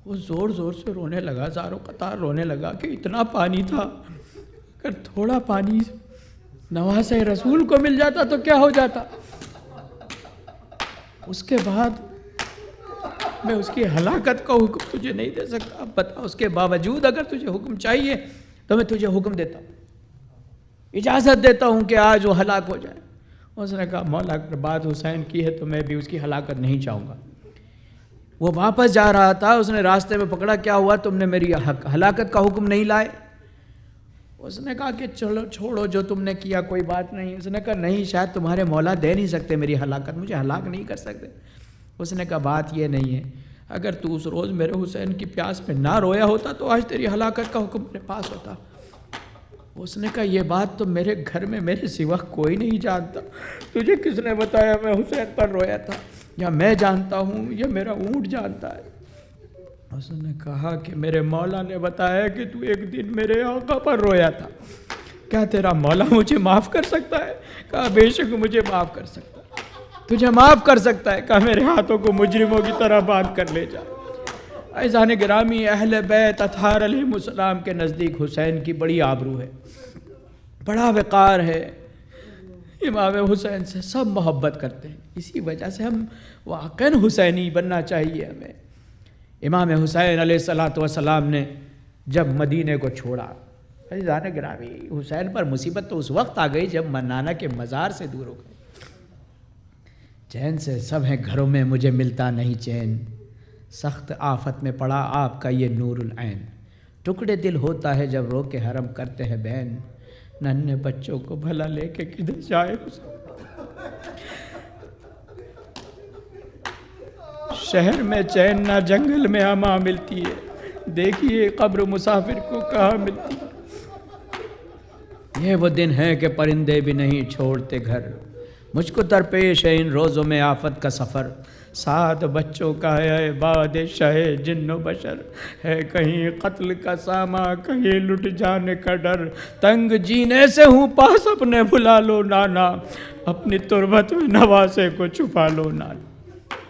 S1: وہ زور زور سے رونے لگا، زاروں قطار رونے لگا کہ اتنا پانی تھا، اگر تھوڑا پانی نواسہ رسول کو مل جاتا تو کیا ہو جاتا۔ اس کے بعد میں اس کی ہلاکت کا حکم تجھے نہیں دے سکتا، اب بتا اس کے باوجود اگر تجھے حکم چاہیے تو میں تجھے حکم دیتا ہوں، اجازت دیتا ہوں کہ آج وہ ہلاک ہو جائے۔ اس نے کہا مولا اگر بات حسین کی ہے تو میں بھی اس کی ہلاکت نہیں چاہوں گا۔ وہ واپس جا رہا تھا، اس نے راستے میں پکڑا، کیا ہوا تم نے میری ہلاکت کا حکم نہیں لائے؟ اس نے کہا کہ چلو چھوڑو جو تم نے کیا کوئی بات نہیں۔ اس نے کہا نہیں، شاید تمہارے مولا دے نہیں سکتے میری ہلاکت، مجھے ہلاک نہیں کر سکتے۔ اس نے کہا بات یہ نہیں ہے، اگر تو اس روز میرے حسین کی پیاس پہ نہ رویا ہوتا تو آج تیری ہلاکت کا حکم میرے پاس ہوتا۔ اس نے کہا یہ بات تو میرے گھر میں میرے سوا کوئی نہیں جانتا، تجھے کس نے بتایا میں حسین پر رویا تھا؟ یا میں جانتا ہوں یا میرا اونٹ جانتا ہے؟ اس نے کہا کہ میرے مولا نے بتایا کہ تو ایک دن میرے آقا پر رویا تھا، کیا تیرا مولا مجھے معاف کر سکتا ہے؟ کہا بے شک مجھے معاف کر سکتا ہے، تجھے معاف کر سکتا ہے۔ کہا میرے ہاتھوں کو مجرموں کی طرح باندھ کر لے جا۔ عزیزان گرامی، اہل بیت اطہار علیہ السلام کے نزدیک حسین کی بڑی آبرو ہے، بڑا وقار ہے، امام حسین سے سب محبت کرتے ہیں، اسی وجہ سے ہم واقعاً حسینی بننا چاہیے ہمیں۔ امام حسین علیہ السلام نے جب مدینے کو چھوڑا، عزیزان گرامی حسین پر مصیبت تو اس وقت آ گئی جب نانا کے مزار سے دور ہو گئے۔ چین سے سب ہیں گھروں میں مجھے ملتا نہیں چین، سخت آفت میں پڑا آپ کا یہ نور العین، ٹکڑے دل ہوتا ہے جب رو کے حرم کرتے ہیں بین، ننھے بچوں کو بھلا لے کے کدھر جائے حسین۔ شہر میں چین نہ جنگل میں اما ملتی ہے، دیکھیے قبر مسافر کو کہاں ملتی ہے۔ یہ وہ دن ہے کہ پرندے بھی نہیں چھوڑتے گھر، مجھ کو درپیش ہے ان روزوں میں آفت کا سفر، 7 بچوں کا ہے بادشاہ جن و بشر، ہے کہیں قتل کا ساما کہیں لٹ جانے کا ڈر، تنگ جینے سے ہوں پاس اپنے بلا لو نانا، اپنی تربت میں نواسے کو چھپا لو نانا۔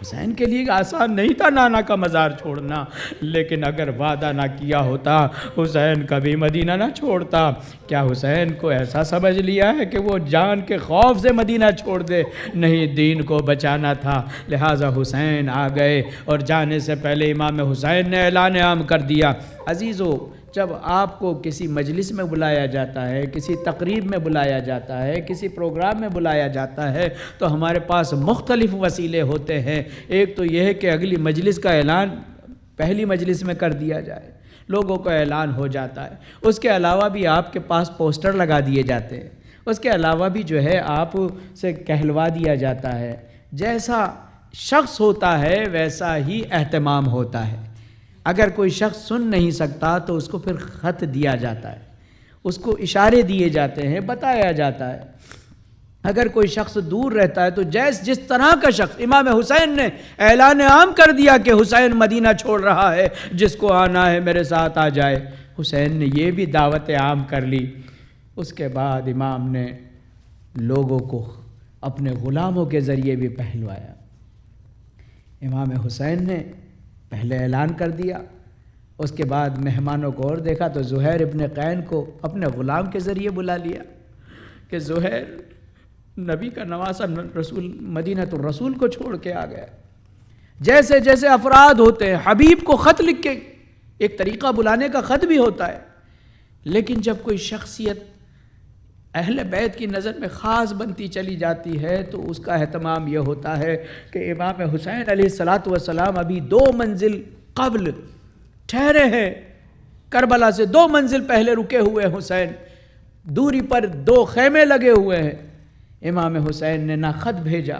S1: حسین کے لیے آسان نہیں تھا نانا کا مزار چھوڑنا، لیکن اگر وعدہ نہ کیا ہوتا حسین کبھی مدینہ نہ چھوڑتا۔ کیا حسین کو ایسا سمجھ لیا ہے کہ وہ جان کے خوف سے مدینہ چھوڑ دے؟ نہیں، دین کو بچانا تھا، لہٰذا حسین آ گئے اور جانے سے پہلے امام حسین نے اعلان عام کر دیا۔ عزیزو، جب آپ کو کسی مجلس میں بلایا جاتا ہے، کسی تقریب میں بلایا جاتا ہے، کسی پروگرام میں بلایا جاتا ہے تو ہمارے پاس مختلف وسیلے ہوتے ہیں۔ ایک تو یہ ہے کہ اگلی مجلس کا اعلان پہلی مجلس میں کر دیا جائے، لوگوں کا اعلان ہو جاتا ہے۔ اس کے علاوہ بھی آپ کے پاس پوسٹر لگا دیے جاتے ہیں، اس کے علاوہ بھی جو ہے آپ سے کہلوا دیا جاتا ہے۔ جیسا شخص ہوتا ہے ویسا ہی اہتمام ہوتا ہے۔ اگر کوئی شخص سن نہیں سکتا تو اس کو پھر خط دیا جاتا ہے، اس کو اشارے دیے جاتے ہیں، بتایا جاتا ہے۔ اگر کوئی شخص دور رہتا ہے تو جس طرح کا شخص، امام حسین نے اعلان عام کر دیا کہ حسین مدینہ چھوڑ رہا ہے، جس کو آنا ہے میرے ساتھ آ جائے۔ حسین نے یہ بھی دعوت عام کر لی۔ اس کے بعد امام نے لوگوں کو اپنے غلاموں کے ذریعے بھی پہلوایا۔ امام حسین نے پہلے اعلان کر دیا، اس کے بعد مہمانوں کو اور دیکھا تو زہیر ابن قین کو اپنے غلام کے ذریعے بلا لیا کہ زہیر نبی کا نواسہ رسول مدینہ الرسول کو چھوڑ کے آ گیا۔ جیسے جیسے افراد ہوتے ہیں، حبیب کو خط لکھ کے، ایک طریقہ بلانے کا خط بھی ہوتا ہے، لیکن جب کوئی شخصیت اہل بیت کی نظر میں خاص بنتی چلی جاتی ہے تو اس کا اہتمام یہ ہوتا ہے کہ امام حسین علیہ السلام ابھی 2 منزل قبل ٹھہرے ہیں، کربلا سے 2 منزل پہلے رکے ہوئے حسین، دوری پر 2 خیمے لگے ہوئے ہیں۔ امام حسین نے نہ خط بھیجا،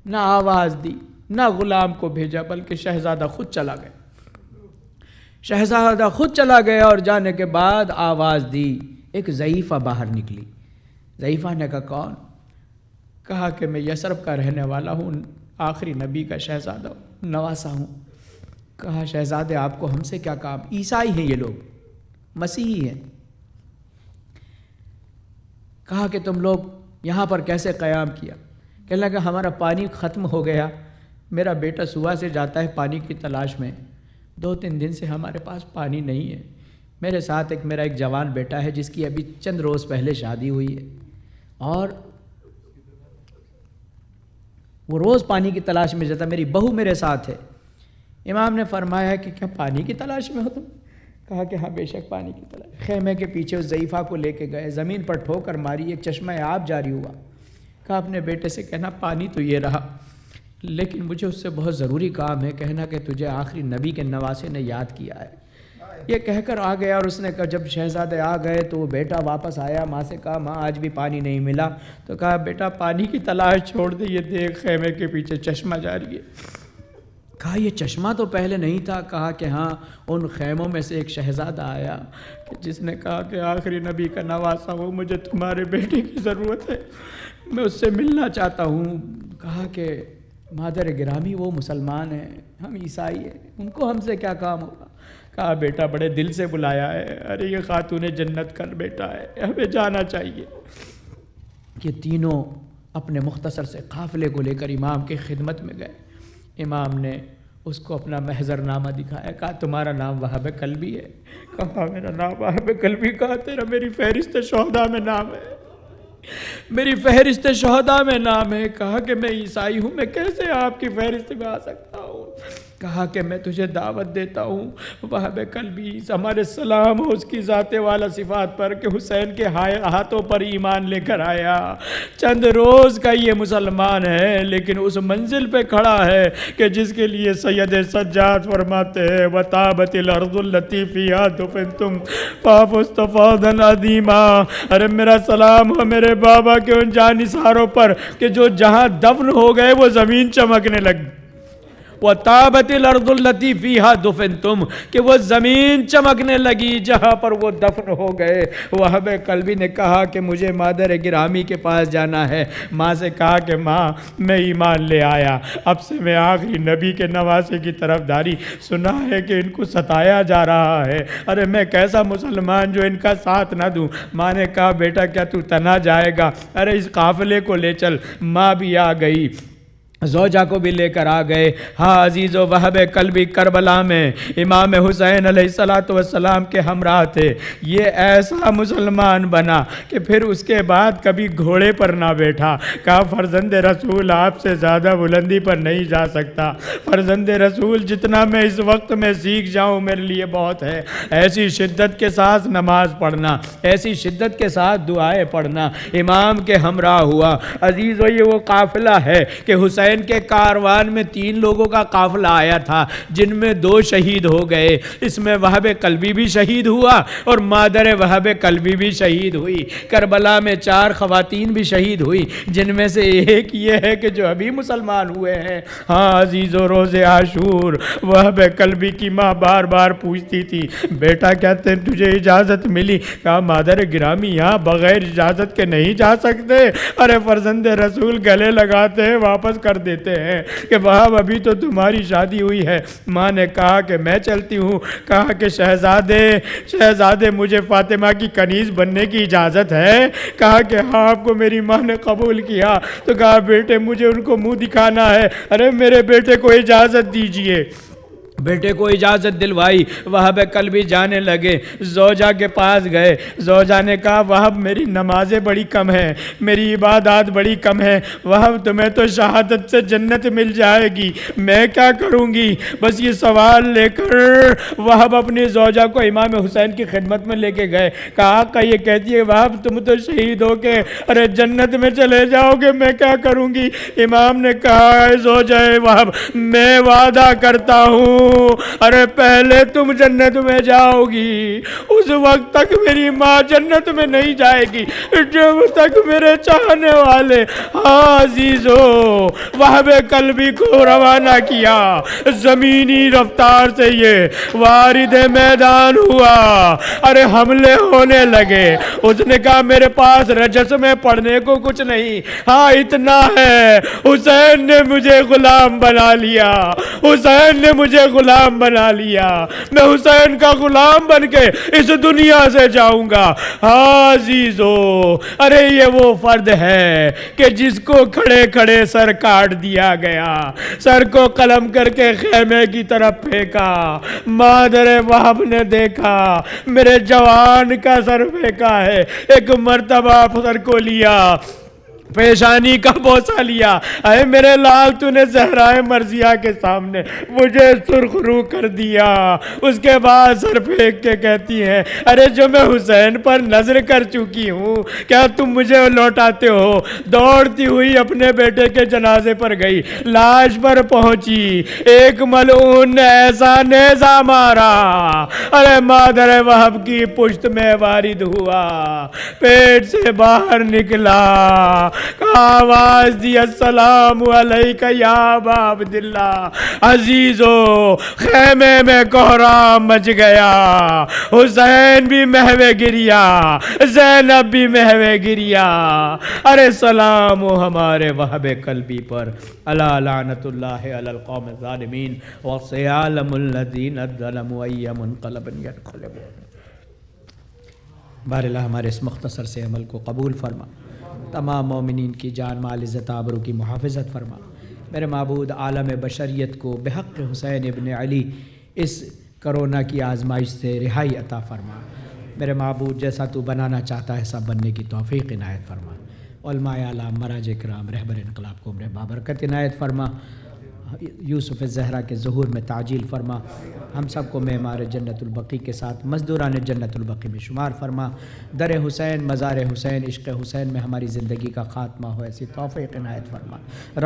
S1: نہ آواز دی، نہ غلام کو بھیجا، بلکہ شہزادہ خود چلا گیا۔ شہزادہ خود چلا گیا اور جانے کے بعد آواز دی ایک ضعیفہ باہر نکلی. ضعیفہ نے کہا کون؟ کہا کہ میں یثرب کا رہنے والا ہوں، آخری نبی کا شہزادہ نواسا ہوں. کہا شہزادے آپ کو ہم سے کیا کام؟ عیسائی ہیں یہ لوگ، مسیحی ہیں. کہا کہ تم لوگ یہاں پر کیسے قیام کیا؟ کہنے لگا ہمارا پانی ختم ہو گیا، میرا بیٹا صبح سے جاتا ہے پانی کی تلاش میں، 2-3 دن سے ہمارے پاس پانی نہیں ہے. میرے ساتھ میرا ایک جوان بیٹا ہے جس کی ابھی چند روز پہلے شادی ہوئی ہے، اور وہ روز پانی کی تلاش میں جاتا. میری بہو میرے ساتھ ہے. امام نے فرمایا کہ کیا پانی کی تلاش میں ہو تم؟ کہا کہ ہاں بے شک پانی کی تلاش. خیمے کے پیچھے اس ضعیفہ کو لے کے گئے، زمین پر ٹھوکر ماری، ایک چشمہ آب جاری ہوا. کہا اپنے بیٹے سے کہنا پانی تو یہ رہا، لیکن مجھے اس سے بہت ضروری کام ہے، کہنا کہ تجھے آخری نبی کے نواسے نے یاد کیا ہے. یہ کہہ کر آ گیا، اور اس نے کہا جب شہزادے آ گئے تو وہ بیٹا واپس آیا، ماں سے کہا ماں آج بھی پانی نہیں ملا. تو کہا بیٹا پانی کی تلاش چھوڑ دے، یہ دیکھ خیمے کے پیچھے چشمہ جاری ہے. کہا یہ چشمہ تو پہلے نہیں تھا. کہا کہ ہاں ان خیموں میں سے ایک شہزادہ آیا کہ جس نے کہا کہ آخری نبی کا نواسا ہو، مجھے تمہارے بیٹے کی ضرورت ہے، میں اس سے ملنا چاہتا ہوں. کہا کہ مادر گرامی وہ مسلمان ہیں، ہم عیسائی ہیں، ان کو ہم سے کیا کام ہوگا؟ کہا بیٹا بڑے دل سے بلایا ہے، ارے یہ خاتون جنت کا بیٹا ہے، ہمیں جانا چاہیے. یہ تینوں اپنے مختصر سے قافلے کو لے کر امام کی خدمت میں گئے. امام نے اس کو اپنا محضر نامہ دکھایا. کہا تمہارا نام وہاب کلبی ہے؟ کہا میرا نام وہاب کلبی. کہا تیرا میری فہرست شہداء میں نام ہے، میری فہرست شہداء میں نام ہے. کہا کہ میں عیسائی ہوں، میں کیسے آپ کی فہرست میں آ سکتا ہوں؟ کہا کہ میں تجھے دعوت دیتا ہوں وہاب کلبی، ہمارے سلام ہو اس کی ذات والا صفات پر کہ حسین کے ہاتھوں پر ایمان لے کر آیا، چند روز کا یہ مسلمان ہے، لیکن اس منزل پہ کھڑا ہے کہ جس کے لیے سید سجاد فرماتے ہیں وَطَابَتِ الْأَرْضُ الَّتِي فِيهَا دُفِنْتُمْ فَافُزْتَ فَوْزًا عَظِيمًا. ارے میرا سلام ہو میرے بابا کے ان جانثاروں پر کہ جو جہاں دفن ہو گئے وہ زمین چمکنے لگ. وَطَابَتِ الْأَرْضُ الَّتِي فِيهَا دُفِنْتُمْ کہ وہ زمین چمکنے لگی جہاں پر وہ دفن ہو گئے. وہاب کلبی نے کہا کہ مجھے مادر گرامی کے پاس جانا ہے. ماں سے کہا کہ ماں میں ایمان لے آیا، اب سے میں آخری نبی کے نواسے کی طرف داری. سنا ہے کہ ان کو ستایا جا رہا ہے، ارے میں کیسا مسلمان جو ان کا ساتھ نہ دوں. ماں نے کہا بیٹا کیا تو تنہا جائے گا؟ ارے اس قافلے کو لے چل. ماں بھی آ گئی، زوجہ کو بھی لے کر آ گئے. ہاں عزیز و وہاب کلبی کربلا میں امام حسین علیہ السلام کے ہمراہ تھے. یہ ایسا مسلمان بنا کہ پھر اس کے بعد کبھی گھوڑے پر نہ بیٹھا. کہا فرزند رسول آپ سے زیادہ بلندی پر نہیں جا سکتا، فرزند رسول جتنا میں اس وقت میں سیکھ جاؤں میرے لیے بہت ہے. ایسی شدت کے ساتھ نماز پڑھنا، ایسی شدت کے ساتھ دعائیں پڑھنا، امام کے ہمراہ ہوا. عزیز و یہ وہ قافلہ ہے کہ حسین کے کاروان میں 3 لوگوں کا قافلہ آیا تھا جن میں 2 شہید ہو گئے. اس میں وہاب کلبی بھی شہید ہوا اور مادر وہاب کلبی بھی شہید ہوئی. کربلا میں 4 خواتین بھی شہید ہوئی جن میں سے ایک یہ ہے کہ جو ابھی مسلمان ہوئے ہیں. ہاں عزیز و روز عاشور وہاب کلبی کی ماں بار بار پوچھتی تھی بیٹا کیا تجھے اجازت ملی؟ کہا مادر گرامی یہاں بغیر اجازت کے نہیں جا سکتے. ارے فرزند رسول گلے لگاتے ہیں واپس کر دیتے ہیں کہ وہاں ابھی تو تمہاری شادی ہوئی ہے. ماں نے کہا کہ میں چلتی ہوں. کہا کہ شہزادے مجھے فاطمہ کی کنیز بننے کی اجازت ہے؟ کہا کہ ہاں آپ کو میری ماں نے قبول کیا. تو کہا بیٹے مجھے ان کو منہ دکھانا ہے. ارے میرے بیٹے کو اجازت دیجئے. بیٹے کو اجازت دلوائی. وہاب کلبی جانے لگے، زوجہ کے پاس گئے. زوجہ نے کہا وہاب میری نمازیں بڑی کم ہیں، میری عبادات بڑی کم ہیں. وہاب تمہیں تو شہادت سے جنت مل جائے گی، میں کیا کروں گی؟ بس یہ سوال لے کر وہاب اپنی زوجہ کو امام حسین کی خدمت میں لے کے گئے. کہا آقا یہ کہتی ہے وہاب تم تو شہید ہو کے ارے جنت میں چلے جاؤ گے، میں کیا کروں گی؟ امام نے کہا اے زوجہ وہاب میں وعدہ کرتا ہوں
S2: ہوں، ارے پہلے تم جنت میں جاؤ گی، اس وقت تک میری ماں جنت میں نہیں جائے گی جب تک میرے چاہنے والے عزیزو وہب قلبی کو روانہ کیا، زمینی رفتار سے یہ وارد میدان ہوا، ارے حملے ہونے لگے، اس نے کہا میرے پاس رجس میں پڑھنے کو کچھ نہیں، ہاں اتنا ہے، حسین نے مجھے غلام بنا لیا، حسین نے مجھے غلام بنا لیا، میں حسین کا غلام بن کے اس دنیا سے جاؤں گا۔ عزیزو ارے یہ وہ فرد ہے کہ جس کو کھڑے کھڑے سر کاٹ دیا گیا، سر کو قلم کر کے خیمے کی طرف پھینکا، مادر وہب نے دیکھا میرے جوان کا سر پھینکا ہے، ایک مرتبہ سر کو لیا، پیشانی کا بوسہ لیا، اے میرے لال تو نے زہرائے مرضیہ کے سامنے مجھے سرخ رو کر دیا، اس کے بعد سر پھینک کے کہتی ہیں ارے جو میں حسین پر نظر کر چکی ہوں کیا تم مجھے لوٹاتے ہو؟ دوڑتی ہوئی اپنے بیٹے کے جنازے پر گئی، لاش پر پہنچی، ایک ملعون نے ایسا نیزہ مارا، ارے مادر وہب کی پشت میں وارد ہوا، پیٹ سے باہر نکلا، آواز دی السلام علیکہ یا ابا عبداللہ۔ عزیزو خیمے میں کوہرام مچ گیا، حسین بھی محوے گریا، زینب بھی محوے گریا، ارے سلام ہو ہمارے وہب قلبی پر، الا لعنت اللہ علی القوم الظالمین وسيعلم الذین ظلموا ای منقلب ینقلبون۔ بہر اللہ ہمارے اس مختصر سے عمل کو قبول فرما، تمام مومنین کی جان مال عزت آبرو کی محافظت فرما، میرے معبود عالم بشریت کو بحق حسین ابن علی اس کرونا کی آزمائش سے رہائی عطا فرما، میرے معبود جیسا تو بنانا چاہتا ہے ایسا بننے کی توفیق عنایت فرما، علماء اعلام مراج کرام رہبر انقلاب کو عمر بابرکت عنایت فرما، یوسف الزہرا کے ظہور میں تعجیل فرما، ہم سب کو معمار جنت البقیع کے ساتھ مزدوران جنت البقیع میں شمار فرما، در حسین مزار حسین عشق حسین میں ہماری زندگی کا خاتمہ ہو ایسی توفیق عنایت فرما،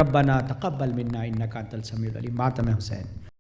S2: ربنا تقبل منا انک انت السمیع العلیم۔ ماتم حسین۔